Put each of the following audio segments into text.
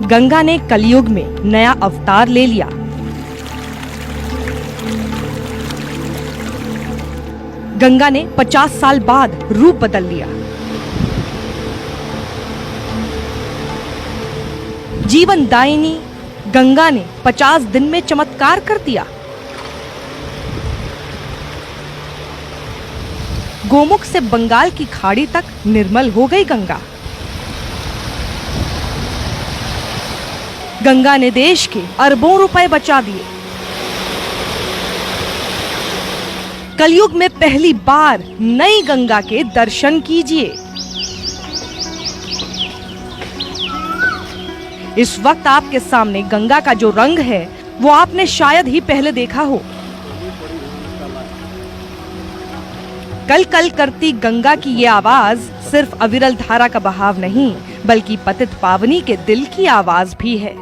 गंगा ने कलयुग में नया अवतार ले लिया। गंगा ने 50 साल बाद रूप बदल लिया। जीवन दायिनी गंगा ने 50 दिन में चमत्कार कर दिया। गोमुख से बंगाल की खाड़ी तक निर्मल हो गई गंगा। गंगा ने देश के अरबों रुपए बचा दिए। कलयुग में पहली बार नई गंगा के दर्शन कीजिए। इस वक्त आपके सामने गंगा का जो रंग है वो आपने शायद ही पहले देखा हो। कल कल करती गंगा की ये आवाज सिर्फ अविरल धारा का बहाव नहीं, बल्कि पतित पावनी के दिल की आवाज भी है।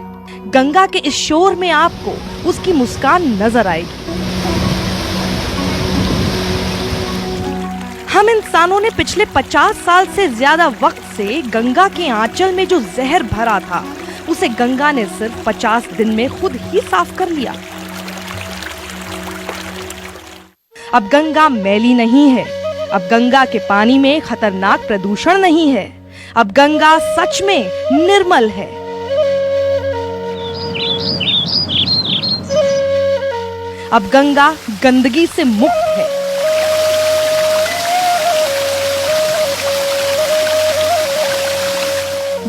गंगा के इस शोर में आपको उसकी मुस्कान नजर आएगी। हम इंसानों ने पिछले 50 साल से ज्यादा वक्त से गंगा के आंचल में जो जहर भरा था, उसे गंगा ने सिर्फ 50 दिन में खुद ही साफ कर लिया। अब गंगा मैली नहीं है। अब गंगा के पानी में खतरनाक प्रदूषण नहीं है। अब गंगा सच में निर्मल है। अब गंगा गंदगी से मुक्त है।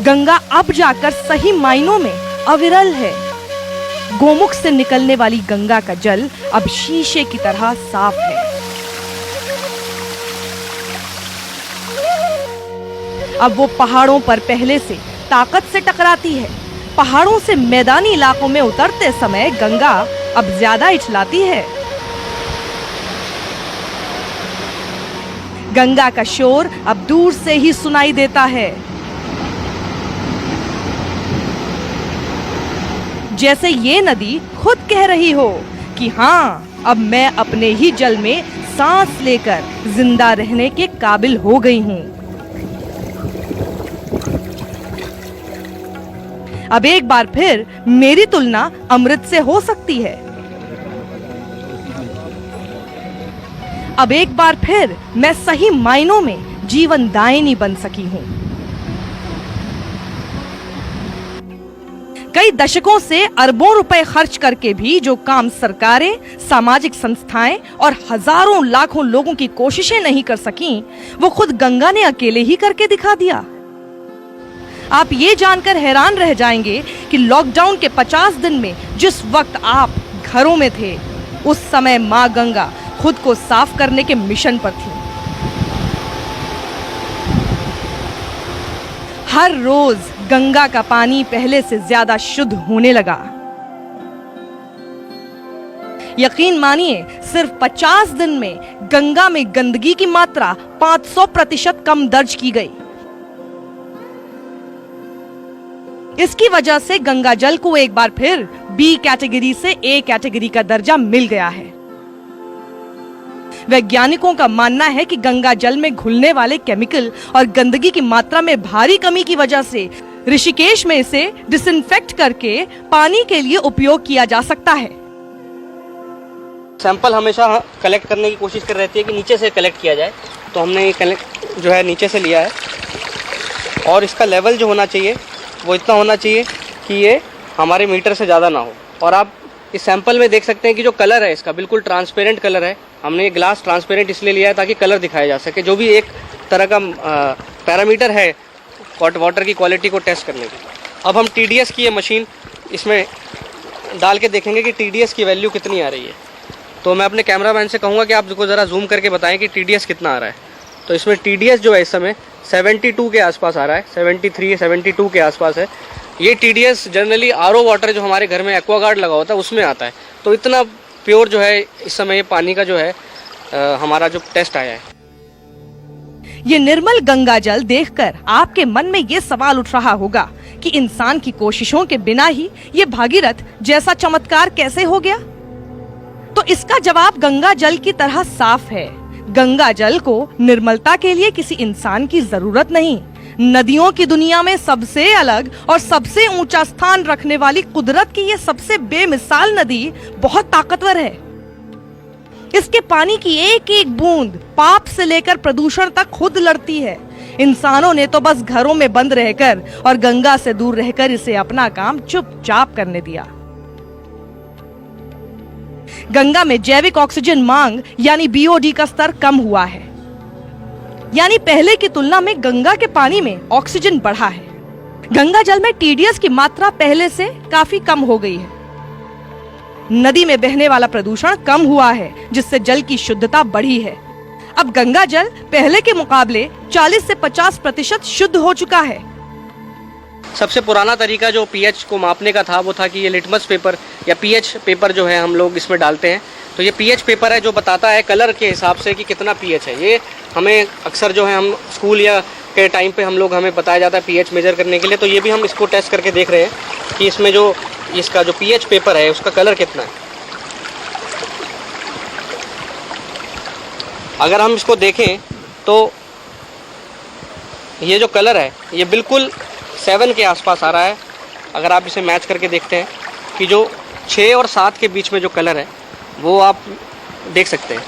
गंगा अब जाकर सही मायनों में अविरल है। गोमुख से निकलने वाली गंगा का जल अब शीशे की तरह साफ है। अब वो पहाड़ों पर पहले से ताकत से टकराती है। पहाड़ों से मैदानी इलाकों में उतरते समय गंगा अब ज्यादा इछलाती है। गंगा का शोर अब दूर से ही सुनाई देता है, जैसे ये नदी खुद कह रही हो कि हाँ, अब मैं अपने ही जल में सांस लेकर जिंदा रहने के काबिल हो गई हूँ। अब एक बार फिर मेरी तुलना अमृत से हो सकती है। अब एक बार फिर मैं सही मायनों में जीवन दायिनी बन सकी हूँ। कई दशकों से अरबों रुपए खर्च करके भी जो काम सरकारें, सामाजिक संस्थाएं और हजारों लाखों लोगों की कोशिशें नहीं कर सकीं, वो खुद गंगा ने अकेले ही करके दिखा दिया। आप ये जानकर हैरान रह जाएंगे कि लॉकडाउन के 50 दिन में जिस वक्त आप घरों में थे, उस समय मां गंगा खुद को साफ करने के मिशन पर थी। हर रोज गंगा का पानी पहले से ज्यादा शुद्ध होने लगा। यकीन मानिए, सिर्फ 50 दिन में गंगा में गंदगी की मात्रा 500% कम दर्ज की गई। इसकी वजह से गंगा जल को एक बार फिर बी कैटेगरी से ए कैटेगरी का दर्जा मिल गया है। वैज्ञानिकों का मानना है कि गंगा जल में घुलने वाले केमिकल और गंदगी की मात्रा में भारी कमी की वजह से ऋषिकेश में इसे डिसइंफेक्ट करके पानी के लिए उपयोग किया जा सकता है। सैंपल हमेशा कलेक्ट करने की कोशिश कर रहती है कि नीचे से कलेक्ट किया जाए, तो हमने ये कलेक्ट जो है नीचे से लिया है। और इसका लेवल जो होना चाहिए वो इतना होना चाहिए कि ये हमारे मीटर से ज़्यादा ना हो। और आप इस सैंपल में देख सकते हैं कि जो कलर है इसका बिल्कुल ट्रांसपेरेंट कलर है। हमने ये ग्लास ट्रांसपेरेंट इसलिए लिया है ताकि कलर दिखाया जा सके। जो भी एक तरह का पैरामीटर है वाटर की क्वालिटी को टेस्ट करने की। अब हम TDS की ये मशीन इसमें डाल के देखेंगे कि TDS की वैल्यू कितनी आ रही है। तो मैं अपने कैमरामैन से कहूँगा कि आप को ज़रा जूम करके बताएं कि TDS कितना आ रहा है। तो इसमें TDS जो है इस समय 72 के आसपास आ रहा है, 73 72 के आसपास है। ये TDS जनरली RO वाटर जो हमारे घर में एक्वागार्ड लगा होता है उसमें आता है। तो इतना प्योर जो है इस समय पानी का जो है हमारा जो टेस्ट आया है। ये निर्मल गंगा जल देखकर आपके मन में ये सवाल उठ रहा होगा कि इंसान की कोशिशों के बिना ही ये भागीरथ जैसा चमत्कार कैसे हो गया? तो इसका जवाब गंगा जल की तरह साफ है। गंगा जल को निर्मलता के लिए किसी इंसान की जरूरत नहीं, नदियों की दुनिया में सबसे अलग और सबसे ऊंचा स्थान रखने वाली कुदरत की ये सबसे बेमिसाल नदी बहुत ताकतवर है। इसके पानी की एक एक बूंद पाप से लेकर प्रदूषण तक खुद लड़ती है। इंसानों ने तो बस घरों में बंद रहकर और गंगा से दूर रहकर इसे अपना काम चुपचाप करने दिया। गंगा में जैविक ऑक्सीजन मांग यानी बीओडी का स्तर कम हुआ है, यानी पहले की तुलना में गंगा के पानी में ऑक्सीजन बढ़ा है। गंगा जल में टीडीएस की मात्रा पहले से काफी कम हो गई है। नदी में बहने वाला प्रदूषण कम हुआ है, जिससे जल की शुद्धता बढ़ी है। अब गंगा जल पहले के मुकाबले 40 से 50% शुद्ध हो चुका है। सबसे पुराना तरीका जो पीएच को मापने का था वो था कि ये लिटमस पेपर या पीएच पेपर जो है हम लोग इसमें डालते हैं। तो ये पीएच पेपर है जो बताता है कलर के हिसाब से कि कितना पीएच है। ये हमें अक्सर जो है हम स्कूल या के टाइम पे हम लोग हमें बताया जाता है पीएच मेजर करने के लिए। तो ये भी हम इसको टेस्ट करके देख रहे हैं कि इसमें जो इसका जो पीएच पेपर है उसका कलर कितना है। अगर हम इसको देखें तो ये जो कलर है ये बिल्कुल 7 के आसपास आ रहा है। अगर आप इसे मैच करके देखते हैं कि जो 6 और 7 के बीच में जो कलर है वो आप देख सकते हैं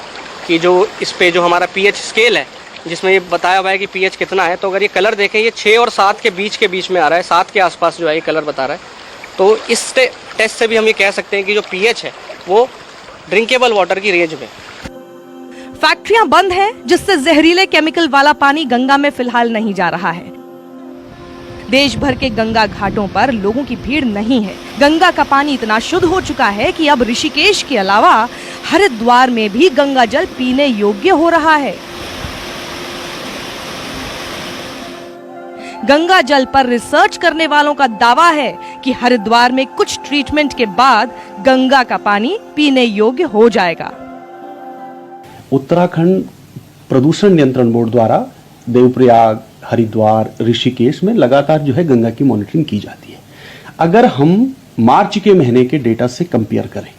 कि जो इस पे जो हमारा पीएच स्केल है जिसमें ये बताया हुआ है कि पीएच कितना है। तो अगर ये कलर देखें ये 6 और 7 के बीच में आ रहा है, 7 के आसपास जो है ये कलर बता रहा है। तो इस टेस्ट से भी हम ये कह सकते हैं कि जो पीएच है वो ड्रिंकेबल वाटर की रेंज में। फैक्ट्रियां बंद हैं, जिससे जहरीले केमिकल वाला पानी गंगा में फिलहाल नहीं जा रहा है। देश भर के गंगा घाटों पर लोगों की भीड़ नहीं है। गंगा का पानी इतना शुद्ध हो चुका है कि अब ऋषिकेश के अलावा हरिद्वार में भी गंगा जल पीने योग्य हो रहा है। गंगा जल पर रिसर्च करने वालों का दावा है कि हरिद्वार में कुछ ट्रीटमेंट के बाद गंगा का पानी पीने योग्य हो जाएगा। उत्तराखंड प्रदूषण नियंत्रण बोर्ड द्वारा देवप्रयाग, हरिद्वार, ऋषिकेश में लगातार जो है गंगा की मॉनिटरिंग की जाती है। अगर हम मार्च के महीने के डेटा से कंपेयर करें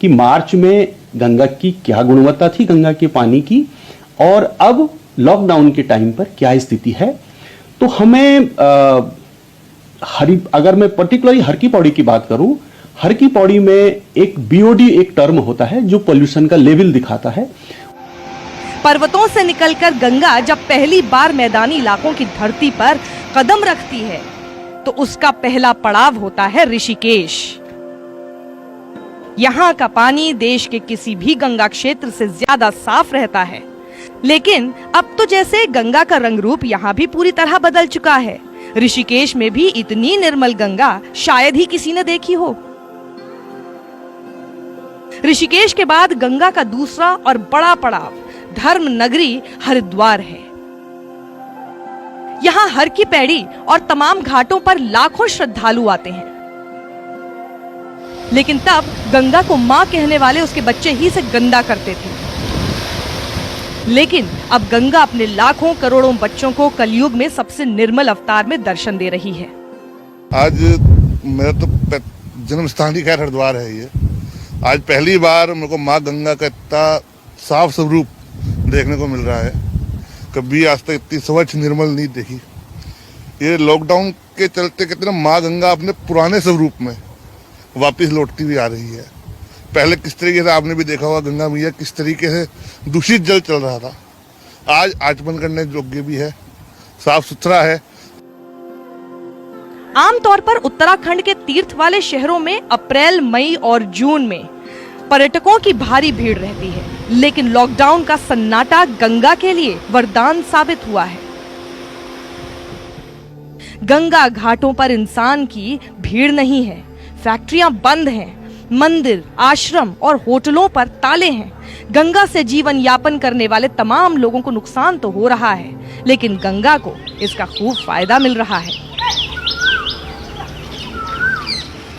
कि मार्च में गंगा की क्या गुणवत्ता थी गंगा के पानी की और अब लॉकडाउन के टाइम पर क्या स्थिति है, तो हमें अगर मैं पर्टिकुलरली हर की पौड़ी की बात करूं, हर की पौड़ी में एक बीओडी एक टर्म होता है जो पोल्यूशन का लेवल दिखाता है। पर्वतों से निकलकर गंगा जब पहली बार मैदानी इलाकों की धरती पर कदम रखती है तो उसका पहला पड़ाव होता है ऋषिकेश। यहाँ का पानी देश के किसी भी गंगा क्षेत्र से ज्यादा साफ रहता है, लेकिन अब तो जैसे गंगा का रंग रूप यहाँ भी पूरी तरह बदल चुका है। ऋषिकेश में भी इतनी निर्मल गंगा शायद ही किसी ने देखी हो। ऋषिकेश के बाद गंगा का दूसरा और बड़ा पड़ाव धर्म नगरी हरिद्वार है। यहाँ हर की पैड़ी और तमाम घाटों पर लाखों श्रद्धालु आते हैं, लेकिन तब गंगा को मां कहने वाले उसके बच्चे ही से गंदा करते थे। लेकिन अब गंगा अपने लाखों करोड़ों बच्चों को कलयुग में सबसे निर्मल अवतार में दर्शन दे रही है। आज मेरा तो जन्म स्थान ही खैर हरिद्वार है। ये आज पहली बार मेरे को माँ गंगा का इतना साफ स्वरूप देखने को मिल रहा है। कभी आज तक इतनी स्वच्छ निर्मल नहीं देखी। ये लॉकडाउन के चलते कितना माँ गंगा अपने पुराने स्वरूप में वापस लौटती हुई आ रही है। पहले किस तरीके से आपने भी देखा होगा गंगा मैया किस तरीके से दूषित जल चल रहा था, आज आचमन करने योग्य भी है, साफ सुथरा है। आमतौर पर उत्तराखंड के तीर्थ वाले शहरों में अप्रैल, मई और जून में पर्यटकों की भारी भीड़ रहती है, लेकिन लॉकडाउन का सन्नाटा गंगा के लिए वरदान साबित हुआ है। गंगा घाटों पर इंसान की भीड़ नहीं है, फैक्ट्रियां बंद हैं, मंदिर, आश्रम और होटलों पर ताले हैं। गंगा से जीवन यापन करने वाले तमाम लोगों को नुकसान तो हो रहा है, लेकिन गंगा को इसका खूब फायदा मिल रहा है।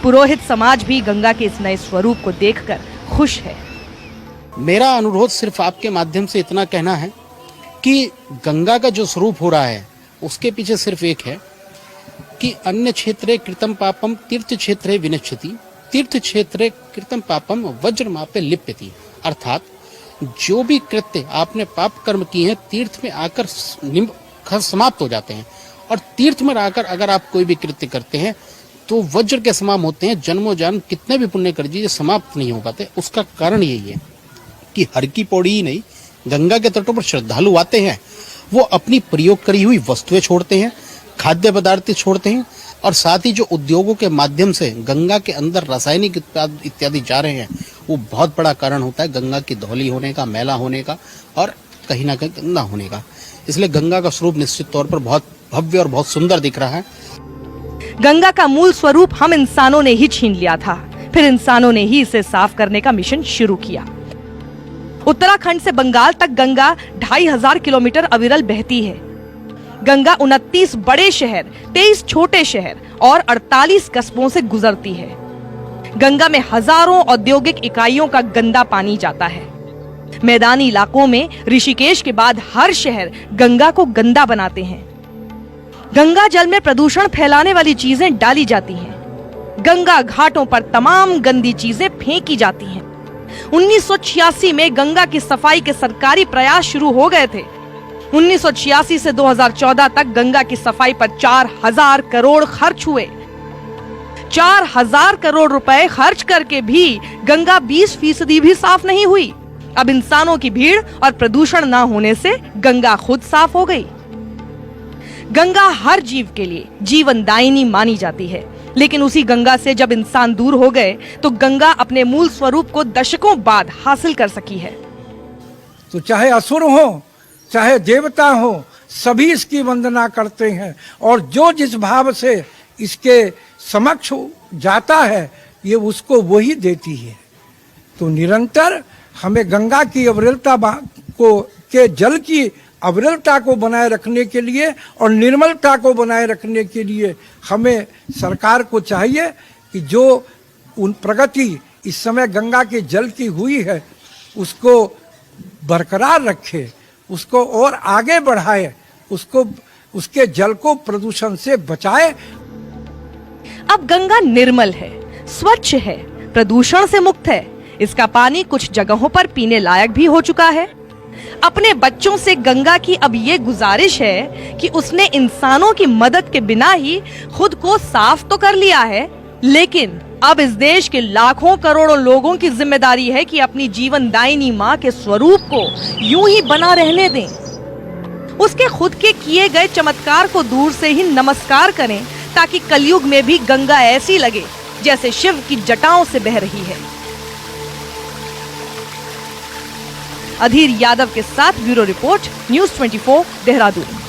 पुरोहित समाज भी गंगा के इस नए स्वरूप को देखकर खुश है। मेरा अनुरोध सिर्फ आपके माध्यम से इतना कहना है कि गंगा का जो स्वरूप हो रहा है उसके पीछे सिर्फ एक है कि अन्य क्षेत्रे कृतं पापम तीर्थ क्षेत्रे विनश्यति, तीर्थ क्षेत्रे कृतं पापम वज्रमापे लिप्यति। अर्थात जो भी कृत्य आपने पाप कर्म किए हैं तीर्थ में आकर समाप्त हो जाते हैं और तीर्थ में रहकर अगर आप कोई भी कृत्य करते हैं तो वज्र के समान होते हैं, जन्मों जन्म कितने भी पुण्य कर दीजिए समाप्त नहीं हो पाते। उसका कारण यही है कि हर की पौड़ी ही नहीं, गंगा के तटों पर श्रद्धालु आते हैं, वो अपनी प्रयोग करी हुई वस्तुएं छोड़ते हैं, खाद्य पदार्थ छोड़ते हैं, और साथ ही जो उद्योगों के माध्यम से गंगा के अंदर रासायनिक इत्यादि जा रहे हैं, वो बहुत बड़ा कारण होता है गंगा की धौली होने का, मैला होने का और कहीं ना कहीं गंदा होने का। इसलिए गंगा का स्वरूप निश्चित तौर पर बहुत भव्य और बहुत सुंदर दिख रहा है। गंगा का मूल स्वरूप हम इंसानों ने ही छीन लिया था, फिर इंसानों ने ही इसे साफ करने का मिशन शुरू किया। उत्तराखंड से बंगाल तक गंगा 2500 किलोमीटर अविरल बहती है। गंगा 29 बड़े शहर, 23 छोटे शहर और 48 कस्बों से गुजरती है। गंगा में हजारों औद्योगिक इकाइयों का गंदा पानी जाता है। मैदानी इलाकों में ऋषिकेश के बाद हर शहर गंगा को गंदा बनाते हैं। गंगा जल में प्रदूषण फैलाने वाली चीजें डाली जाती हैं। गंगा घाटों पर तमाम गंदी चीजें फेंकी जाती हैं। 1986 में गंगा की सफाई के सरकारी प्रयास शुरू हो गए थे। 1986 से 2014 तक गंगा की सफाई पर 4000 करोड़ खर्च हुए। 4000 करोड़ रुपए खर्च करके भी गंगा 20% भी साफ नहीं हुई। अब इंसानों की भीड़ और प्रदूषण न होने से गंगा खुद साफ हो गई। गंगा हर जीव के लिए जीवनदायिनी मानी जाती है, लेकिन उसी गंगा से जब इंसान दूर हो गए तो गंगा अपने मूल स्वरूप को दशकों बाद हासिल कर सकी है। तो चाहे असुर हो, चाहे देवता हो, सभी इसकी वंदना करते हैं और जो जिस भाव से इसके समक्ष जाता है ये उसको वही देती है। तो निरंतर हमें गंगा की अविरलता को के जल की अविरलता को बनाए रखने के लिए और निर्मलता को बनाए रखने के लिए हमें सरकार को चाहिए कि जो उन प्रगति इस समय गंगा के जल की हुई है उसको बरकरार रखे, उसको और आगे बढ़ाए, उसको उसके जल को प्रदूषण से बचाए। अब गंगा निर्मल है, स्वच्छ है, प्रदूषण से मुक्त है। इसका पानी कुछ जगहों पर पीने लायक भी हो चुका है। अपने बच्चों से गंगा की अब ये गुजारिश है कि उसने इंसानों की मदद के बिना ही खुद को साफ तो कर लिया है, लेकिन अब इस देश के लाखों करोड़ों लोगों की जिम्मेदारी है कि अपनी जीवनदायिनी माँ के स्वरूप को यूं ही बना रहने दें। उसके खुद के किए गए चमत्कार को दूर से ही नमस्कार करें ताकि कलयुग में भी गंगा ऐसी लगे जैसे शिव की जटाओं से बह रही है। अधीर यादव के साथ ब्यूरो रिपोर्ट, न्यूज़ 24, देहरादून।